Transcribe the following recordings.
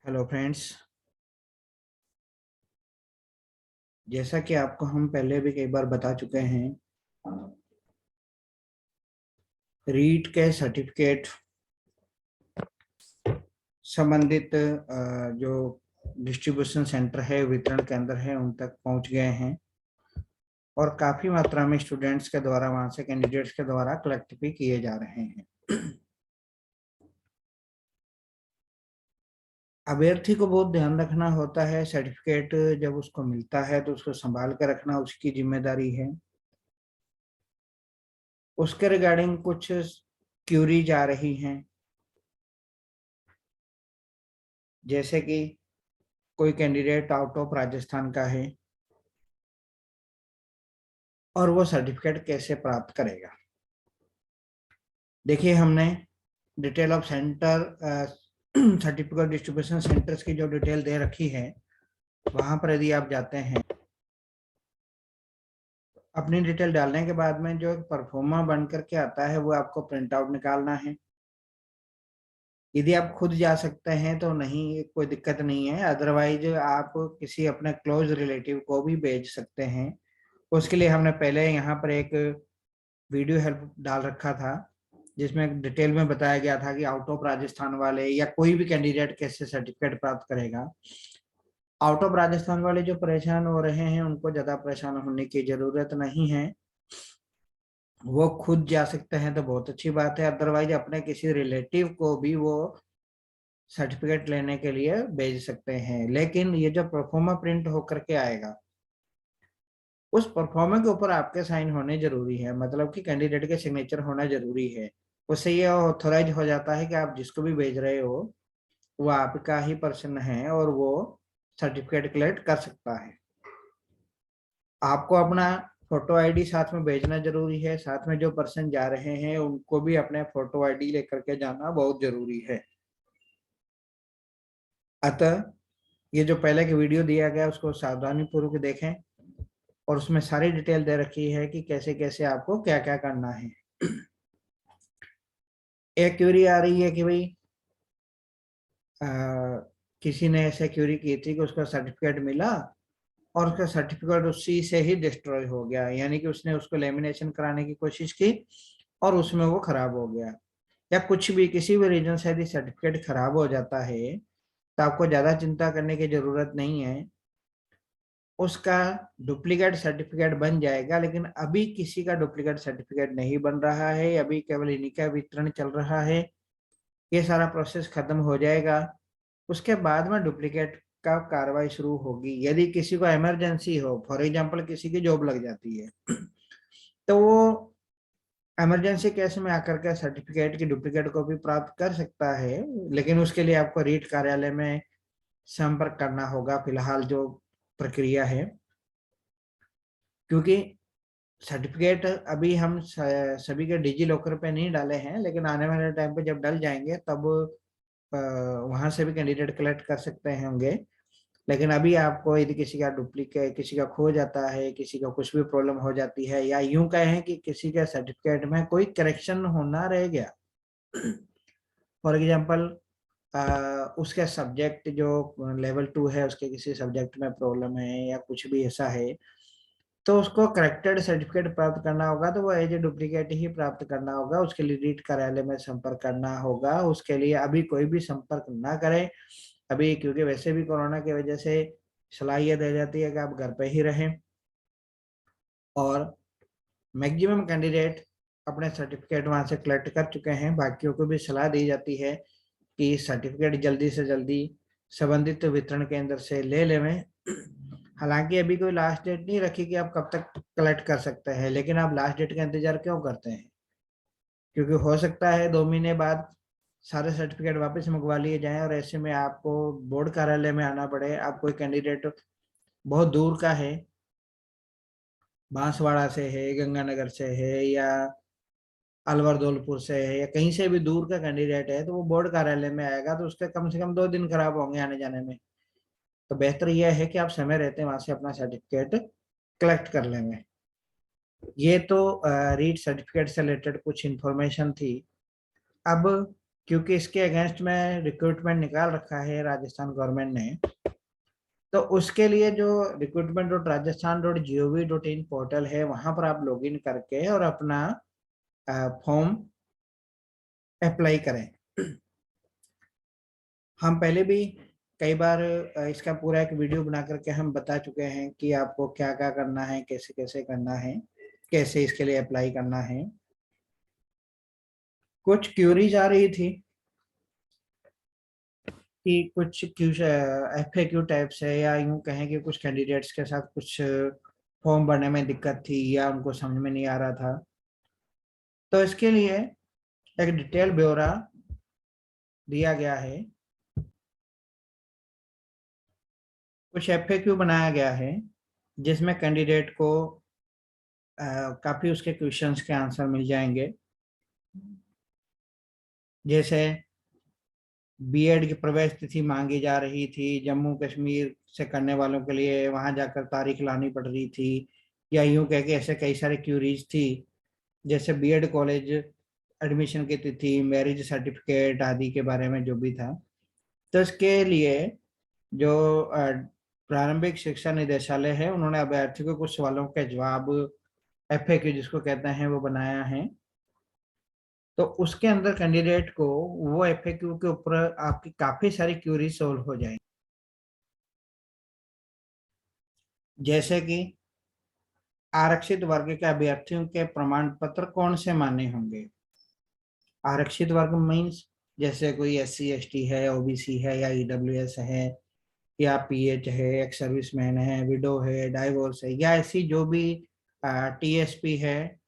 Hello friends. जैसा कि आपको हम पहले भी कई बार बता चुके हैं, रीट के सर्टिफिकेट संबंधित जो डिस्ट्रीब्यूशन सेंटर है, वितरण केंद्र है, उन तक पहुंच गए हैं और काफी मात्रा में स्टूडेंट्स के द्वारा, वहां से कैंडिडेट्स के द्वारा कलेक्ट भी किए जा रहे हैं। अभ्यर्थी को बहुत ध्यान रखना होता है। सर्टिफिकेट जब उसको मिलता है तो उसको संभाल कर रखना उसकी जिम्मेदारी है। उसके रिगार्डिंग कुछ क्यूरीज आ रही हैं, जैसे कि कोई कैंडिडेट आउट ऑफ राजस्थान का है और वो सर्टिफिकेट कैसे प्राप्त करेगा। देखिए, हमने detail of centre, certificate distribution centres की जो डिटेल दे रखी है, वहां पर यदि आप जाते हैं, अपनी डिटेल डालने के बाद में जो परफॉर्मा बन करके आता है वो आपको प्रिंट आउट निकालना है। यदि आप खुद जा सकते हैं तो नहीं, कोई दिक्कत नहीं है। अदरवाइज आप किसी अपने क्लोज रिलेटिव को भी भेज सकते हैं। उसके लिए हमने पहले यहाँ पर एक वीडियो हेल्प डाल रखा था, जिसमें डिटेल में बताया गया था कि आउट ऑफ राजस्थान वाले या कोई भी कैंडिडेट कैसे सर्टिफिकेट प्राप्त करेगा। आउट ऑफ राजस्थान वाले जो परेशान हो रहे हैं, उनको ज्यादा परेशान होने की जरूरत नहीं है। वो खुद जा सकते हैं तो बहुत अच्छी बात है। अदरवाइज अपने किसी रिलेटिव को भी वो सर्टिफिकेट लेने के लिए भेज सकते हैं। लेकिन ये जो परफॉर्मा प्रिंट होकर के आएगा, उस परफॉर्मा के ऊपर आपके साइन होने जरूरी है, मतलब कि कैंडिडेट के सिग्नेचर होना जरूरी है। उससे ये ऑथोराइज हो जाता है कि आप जिसको भी भेज रहे हो वो आपका ही पर्सन है और वो सर्टिफिकेट कलेक्ट कर सकता है। आपको अपना फोटो आईडी साथ में भेजना जरूरी है। साथ में जो पर्सन जा रहे हैं उनको भी अपने फोटो आईडी लेकर के जाना बहुत जरूरी है। अतः ये जो पहले की वीडियो दिया गया उसको सावधानी पूर्वक देखें और उसमें सारी डिटेल दे रखी है कि कैसे कैसे आपको क्या क्या करना है। एक क्यूरी आ रही है कि भाई अ, किसी ने ऐसे क्यूरी की थी कि उसका सर्टिफिकेट मिला और उसका सर्टिफिकेट उसी से ही डिस्ट्रॉय हो गया, यानी कि उसने उसको लेमिनेशन कराने की कोशिश की और उसमें वो खराब हो गया। या कुछ भी, किसी भी रीजन से यदि सर्टिफिकेट खराब हो जाता है तो आपको ज्यादा चिंता करने की जरूरत नहीं है। उसका डुप्लीकेट सर्टिफिकेट बन जाएगा, लेकिन अभी किसी का डुप्लीकेट सर्टिफिकेट नहीं बन रहा है। अभी केवल इन्हीं का वितरण चल रहा है। ये सारा प्रोसेस खत्म हो जाएगा, उसके बाद में डुप्लीकेट का कार्रवाई शुरू होगी। यदि किसी को इमरजेंसी हो, फॉर एग्जांपल किसी की जॉब लग जाती है, तो वो इमरजेंसी केस में आकर के सर्टिफिकेट की डुप्लीकेट कॉपी प्राप्त कर सकता है। लेकिन उसके लिए आपको रीट कार्यालय में संपर्क करना होगा फिलहाल जो प्रक्रिया है, क्योंकि सर्टिफिकेट अभी हम सभी के डिजी लॉकर पे नहीं डाले हैं, लेकिन आने वाले टाइम पे जब डल जाएंगे तब वहां से भी कैंडिडेट कलेक्ट कर सकते हैं होंगे। लेकिन अभी आपको यदि किसी का डुप्लीकेट, किसी का खो जाता है, किसी का कुछ भी प्रॉब्लम हो जाती है, या यूं कहें कि किसी के सर्टिफिकेट में कोई करेक्शन होना रह गया, फॉर एग्जांपल उसके सब्जेक्ट जो लेवल 2 है, उसके किसी सब्जेक्ट में प्रॉब्लम है या कुछ भी ऐसा है, तो उसको करेक्टेड सर्टिफिकेट प्राप्त करना होगा तो वो एज ए डुप्लीकेट ही प्राप्त करना होगा। उसके लिए रीट कार्यालय में संपर्क करना होगा। उसके लिए अभी कोई भी संपर्क ना करें अभी, क्योंकि वैसे भी कोरोना की वजह से सलाह यह दी जाती है कि आप घर पे ही रहें। और मैक्सिमम कैंडिडेट अपने सर्टिफिकेट वहां से कलेक्ट कर चुके हैं। बाकियों को भी सलाह दी जाती है कि सर्टिफिकेट जल्दी से जल्दी संबंधित वितरण केंद्र से ले लें। हालांकि अभी कोई लास्ट डेट नहीं रखी कि आप कब तक कलेक्ट कर सकते हैं, लेकिन आप लास्ट डेट का इंतजार क्यों करते हैं? क्योंकि हो सकता है 2 महीने बाद सारे सर्टिफिकेट वापस मंगवा लिए जाएं और ऐसे में आपको बोर्ड कार्यालय में आना पड़े। आप कोई कैंडिडेट बहुत दूर का है, बांसवाड़ा से है, गंगानगर से है, या अलवर धौलपुर से है, या कहीं से भी दूर का कैंडिडेट है, तो वो बोर्ड कार्यालय में आएगा तो उसके कम से कम 2 दिन खराब होंगे आने जाने में। तो बेहतर यह है कि आप समय रहते वहां से अपना सर्टिफिकेट कलेक्ट कर लेंगे। ये तो रीड सर्टिफिकेट से रिलेटेड कुछ इंफॉर्मेशन थी। अब क्योंकि इसके अगेंस्ट में रिक्रूटमेंट निकाल रखा है राजस्थान गवर्नमेंट ने। तो उसके लिए जो recruitment.rajasthan.gov.in पोर्टल है, वहां पर आप लॉगिन करके और अपना फॉर्म अप्लाई करें। हम पहले भी कई बार इसका पूरा एक वीडियो बना करके हम बता चुके हैं कि आपको क्या क्या करना है, कैसे कैसे करना है, कैसे इसके लिए अप्लाई करना है। कुछ क्यूरीज आ रही थी कि कुछ FAQ टाइप्स है, या यूं कहें कि कुछ कैंडिडेट्स के साथ कुछ फॉर्म भरने में दिक्कत थी या उनको समझ में नहीं आ रहा था। तो इसके लिए एक डिटेल ब्यौरा दिया गया है, कुछ FAQ बनाया गया है जिसमें कैंडिडेट को काफी उसके क्वेश्चंस के आंसर मिल जाएंगे। जैसे बीएड की प्रवेश तिथि मांगी जा रही थी, जम्मू कश्मीर से करने वालों के लिए वहां जाकर तारीख लानी पड़ रही थी, या यूं कह के ऐसे कई सारे क्यूरीज थी। जैसे बीएड कॉलेज एडमिशन की तिथि, मैरिज सर्टिफिकेट आदि के बारे में जो भी था। तो इसके लिए जो प्रारंभिक शिक्षा निदेशालय है, उन्होंने अभ्यर्थियों को कुछ सवालों के जवाब FAQ जिसको कहते हैं वो बनाया है। तो उसके अंदर कैंडिडेट को वो FAQ के ऊपर आपकी काफी सारी क्यूरी सोल्व हो जाएंगी। जैसे कि आरक्षित वर्ग के अभ्यर्थियों के प्रमाण पत्र कौन से मान्य होंगे। आरक्षित वर्ग मीन्स जैसे कोई SC ST है, OBC है, या EWS है, या PH है, एक्स सर्विसमैन है, विडो है, डाइवोर्स है, या ऐसी जो भी TSP है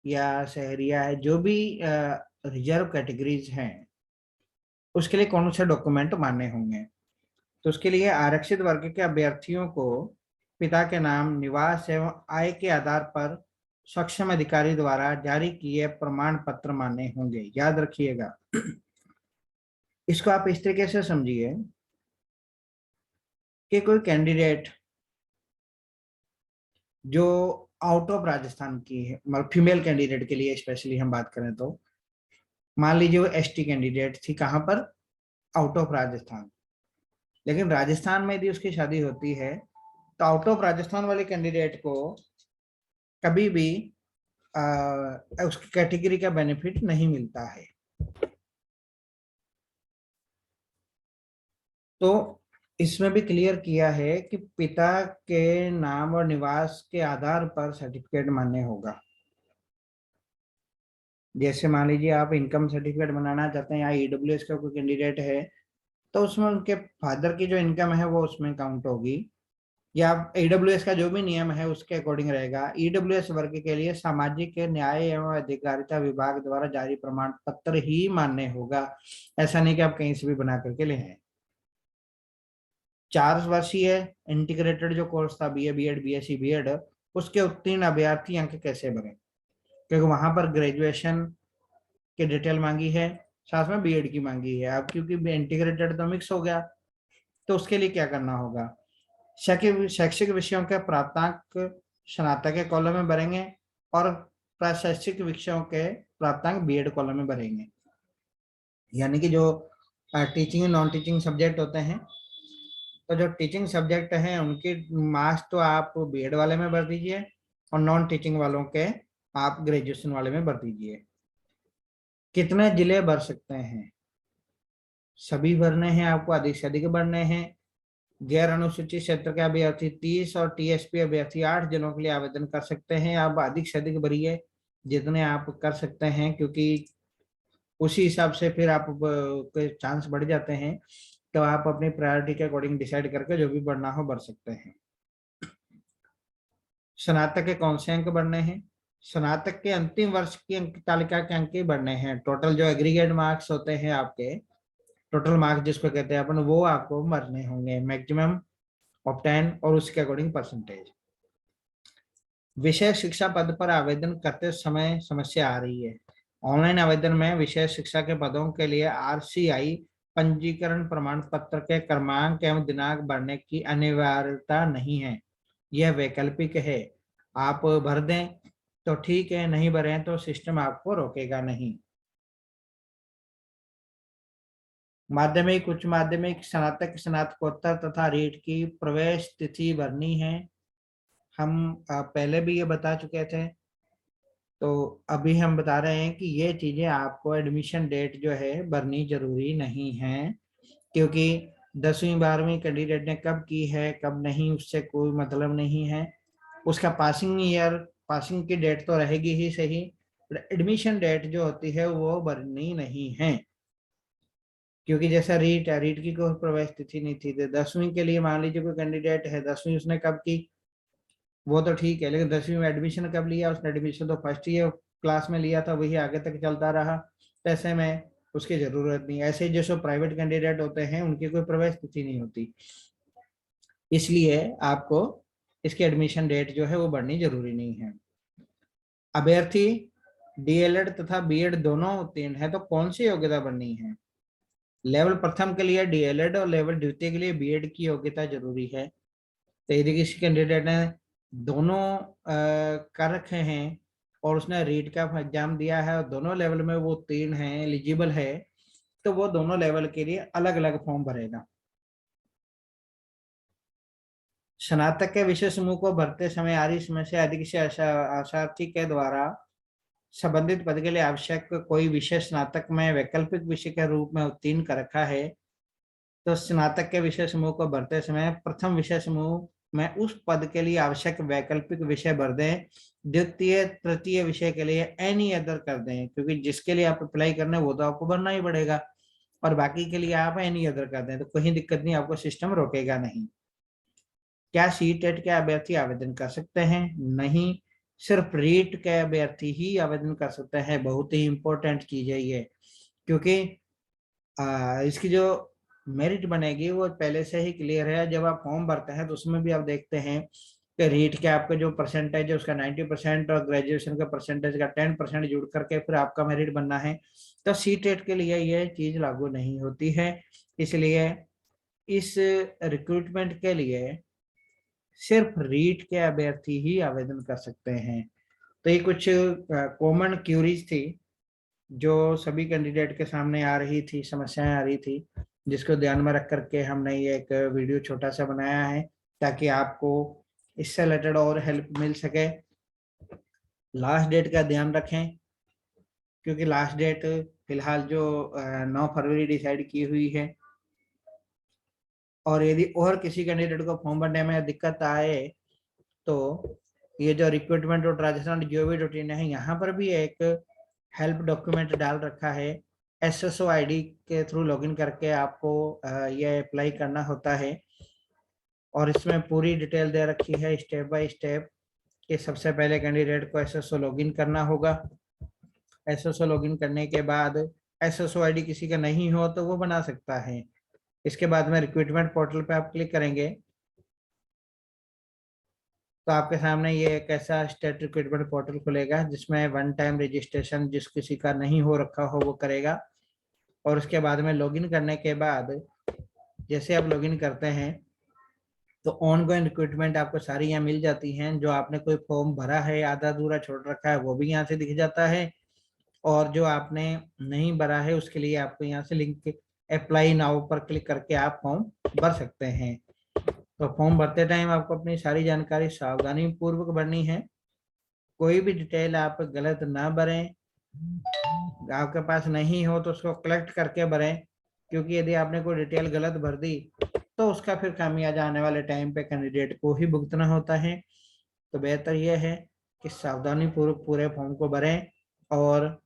या शहरिया है, जो भी रिजर्व कैटेगरीज हैं, उसके लिए कौन से डॉक्यूमेंट मान्य होंगे। तो उसके लिए आरक्षित वर्ग के अभ्यर्थियों को पिता के नाम, निवास एवं आय के आधार पर सक्षम अधिकारी द्वारा जारी किए प्रमाण पत्र मान्य होंगे। याद रखिएगा, इसको आप इस तरीके से समझिए कि कोई कैंडिडेट जो आउट ऑफ राजस्थान की है, मतलब फीमेल कैंडिडेट के लिए स्पेशली हम बात करें तो मान लीजिए वो ST कैंडिडेट थी, कहां पर, आउट ऑफ राजस्थान, लेकिन राजस्थान में यदि उसकी शादी होती है तो आउट ऑफ राजस्थान वाले कैंडिडेट को कभी भी उसकी कैटेगरी का बेनिफिट नहीं मिलता है। तो इसमें भी क्लियर किया है कि पिता के नाम और निवास के आधार पर सर्टिफिकेट मान्य होगा। जैसे मान लीजिए आप इनकम सर्टिफिकेट बनाना चाहते हैं, या EWS का कोई कैंडिडेट है, तो उसमें उनके फादर की जो इनकम है वो उसमें काउंट होगी, या EWS का जो भी नियम है उसके अकॉर्डिंग रहेगा। EWS वर्ग के लिए सामाजिक न्याय एवं अधिकारिता विभाग द्वारा जारी प्रमाण पत्र ही मान्य होगा। ऐसा नहीं कि आप कहीं से भी बना करके ले आए। 4 वर्षीय इंटीग्रेटेड जो कोर्स था, BA BEd BSc BEd, उसके उत्तीर्ण अभ्यर्थी अंक कैसे बने, क्योंकि वहां पर ग्रेजुएशन की डिटेल मांगी है, साथ में BEd की मांगी है। अब क्योंकि इंटीग्रेटेड तो मिक्स हो गया, तो उसके लिए क्या करना होगा, शैक्षिक विषयों के प्राप्तांक स्नातक के कॉलम में भरेंगे और प्रशैक्षिक विषयों के प्राप्तांक BEd कॉलम में भरेंगे। यानी कि जो टीचिंग नॉन टीचिंग सब्जेक्ट होते हैं, तो जो टीचिंग सब्जेक्ट हैं उनकी मार्क्स तो आप BEd वाले में भर दीजिए, और नॉन टीचिंग वालों के आप ग्रेजुएशन वाले में भर दीजिए। कितने जिले भर सकते हैं, सभी भरने हैं आपको, अधिक से अधिक भरने हैं। गैर अनुसूचित क्षेत्र के अभ्यर्थी 30 और TSP अभ्यर्थी 8 जिलों के लिए आवेदन कर सकते हैं। आप अधिक से अधिक भरिए जितने आप कर सकते हैं, क्योंकि उसी हिसाब से फिर आप के चांस बढ़ जाते हैं। तो आप अपनी प्रायोरिटी के अकॉर्डिंग डिसाइड करके जो भी बढ़ना हो बढ़ सकते हैं। स्नातक के कौन से अंक बढ़ने हैं, स्नातक के अंतिम वर्ष की अंक तालिका के अंक ही बढ़ने हैं। टोटल जो एग्रीगेट मार्क्स होते हैं आपके, टोटल मार्क्स जिसको कहते हैं अपन, वो आपको भरने होंगे, मैक्सिमम ऑफ 10 और उसके अकॉर्डिंग परसेंटेज। विषय शिक्षा पद पर आवेदन करते समय समस्या आ रही है। ऑनलाइन आवेदन में विषय शिक्षा के पदों के लिए RCI पंजीकरण प्रमाण पत्र के क्रमांक एवं दिनांक भरने की अनिवार्यता नहीं है, यह वैकल्पिक है। आप भर दें तो ठीक है, नहीं भरें तो सिस्टम आपको रोकेगा नहीं। माध्यमिक, उच्च माध्यमिक, स्नातक, स्नातकोत्तर तथा रीट की प्रवेश तिथि भरनी है। हम पहले भी ये बता चुके थे, तो अभी हम बता रहे हैं कि ये चीजें आपको एडमिशन डेट जो है भरनी जरूरी नहीं है, क्योंकि 10वीं 12वीं कैंडिडेट ने कब की है कब नहीं उससे कोई मतलब नहीं है। उसका पासिंग ईयर, पासिंग की डेट तो रहेगी ही सही, एडमिशन डेट जो होती है वो भरनी नहीं है। क्योंकि जैसा रीट है, रीट की कोई प्रवेश तिथि नहीं थी, तो 10वीं के लिए मान लीजिए कोई कैंडिडेट है, 10वीं उसने कब की वो तो ठीक है, लेकिन 10वीं में एडमिशन कब लिया उसने, एडमिशन तो फर्स्ट ईयर क्लास में लिया था, वही आगे तक चलता रहा, तो ऐसे में उसकी जरूरत नहीं। ऐसे जो सो प्राइवेट कैंडिडेट होते हैं उनकी कोई प्रवेश तिथि नहीं होती, इसलिए आपको इसकी एडमिशन डेट जो है वो बढ़नी जरूरी नहीं है। अभ्यर्थी डीएलएड तथा बीएड दोनों उत्तीर्ण है तो कौन सी योग्यता बढ़नी है? लेवल प्रथम के लिए डीएलएड और लेवल द्वितीय के लिए बीएड की योग्यता जरूरी है। तो यदि किसी कैंडिडेट ने दोनों कर रखे हैं और उसने रीट का एग्जाम दिया है और दोनों लेवल में वो उत्तीर्ण है, एलिजिबल है, तो वो दोनों लेवल के लिए अलग अलग फॉर्म भरेगा। स्नातक के विषय समूह को भरते समय आरई समय से अधिक से अशार्थी के द्वारा संबंधित पद के लिए आवश्यक कोई विषय स्नातक में वैकल्पिक विषय के रूप में उत्तीर्ण कर रखा है, तो स्नातक के विषय समूह को भरते समय प्रथम विषय समूह में उस पद के लिए आवश्यक वैकल्पिक विषय भर दें, द्वितीय तृतीय विषय के लिए एनी अदर कर दें, क्योंकि जिसके लिए आप अप्लाई करना है वो तो आपको भरना ही पड़ेगा, और बाकी के लिए आप एनी अदर कर दें तो कोई दिक्कत नहीं, आपको सिस्टम रोकेगा नहीं। क्या सीटेट के अभ्यर्थी आवेदन कर सकते हैं? नहीं, सिर्फ रीट के अभ्यर्थी ही आवेदन कर सकते हैं। बहुत ही इंपॉर्टेंट चीज है ये, क्योंकि इसकी जो मेरिट बनेगी वो पहले से ही क्लियर है। जब आप फॉर्म भरते हैं तो उसमें भी आप देखते हैं कि रीट के आपका जो परसेंटेज है उसका 90% और ग्रेजुएशन का परसेंटेज का 10% जुड़ करके फिर आपका मेरिट बनना है। तो सीटेट के लिए ये चीज लागू नहीं होती है, इसलिए इस रिक्रूटमेंट के लिए सिर्फ रीट के अभ्यर्थी ही आवेदन कर सकते हैं। तो ये कुछ कॉमन क्यूरीज थी जो सभी कैंडिडेट के सामने आ रही थी, समस्याएं आ रही थी, जिसको ध्यान में रख करके हमने ये एक वीडियो छोटा सा बनाया है, ताकि आपको इससे रिलेटेड और हेल्प मिल सके। लास्ट डेट का ध्यान रखें, क्योंकि लास्ट डेट फिलहाल जो 9 फरवरी डिसाइड की हुई है, और यदि और किसी कैंडिडेट को फॉर्म भरने में दिक्कत आए तो ये जो रिक्रूटमेंट और राजस्थान GOV.in है, यहाँ पर भी एक हेल्प डॉक्यूमेंट डाल रखा है। SSO ID के थ्रू लॉगिन करके आपको ये अप्लाई करना होता है, और इसमें पूरी डिटेल दे रखी है स्टेप बाय स्टेप कि सबसे पहले कैंडिडेट को SSO लॉगिन करना होगा। SSO लॉगिन करने के बाद SSO ID किसी का नहीं हो तो वो बना सकता है। इसके बाद में रिक्रूटमेंट पोर्टल पे आप क्लिक करेंगे तो आपके सामने ये एक ऐसा स्टेट रिक्रूटमेंट पोर्टल खुलेगा, जिसमें वन टाइम रजिस्ट्रेशन जिस किसी का नहीं हो रखा हो वो करेगा। और उसके बाद में लॉगिन करने के बाद जैसे आप लॉगिन करते हैं तो ऑन गोइंग रिक्रूटमेंट आपको सारी यहाँ मिल जाती हैं। जो आपने कोई फॉर्म भरा है आधा अधूरा छोड़ रखा है वो भी यहाँ से दिख जाता है, और जो आपने नहीं भरा है उसके लिए आपको यहाँ से लिंक अप्लाई नाउ पर क्लिक करके आप फॉर्म भर सकते हैं। तो फॉर्म भरते टाइम आपको अपनी सारी जानकारी सावधानी पूर्वक भरनी है। कोई भी डिटेल आप गलत ना भरें, आपके पास नहीं हो तो उसको कलेक्ट करके भरें, क्योंकि यदि आपने कोई डिटेल गलत भर दी तो उसका फिर खामियाजा आने वाले टाइम पे कैंडिडेट को ही भुगतना होता है। तो बेहतर यह है कि सावधानी पूर्वक पूरे फॉर्म को भरें, और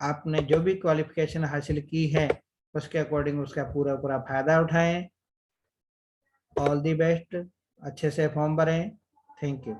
आपने जो भी क्वालिफिकेशन हासिल की है उसके अकॉर्डिंग उसका पूरा पूरा फायदा उठाएं। ऑल दी बेस्ट, अच्छे से फॉर्म भरें। Thank you.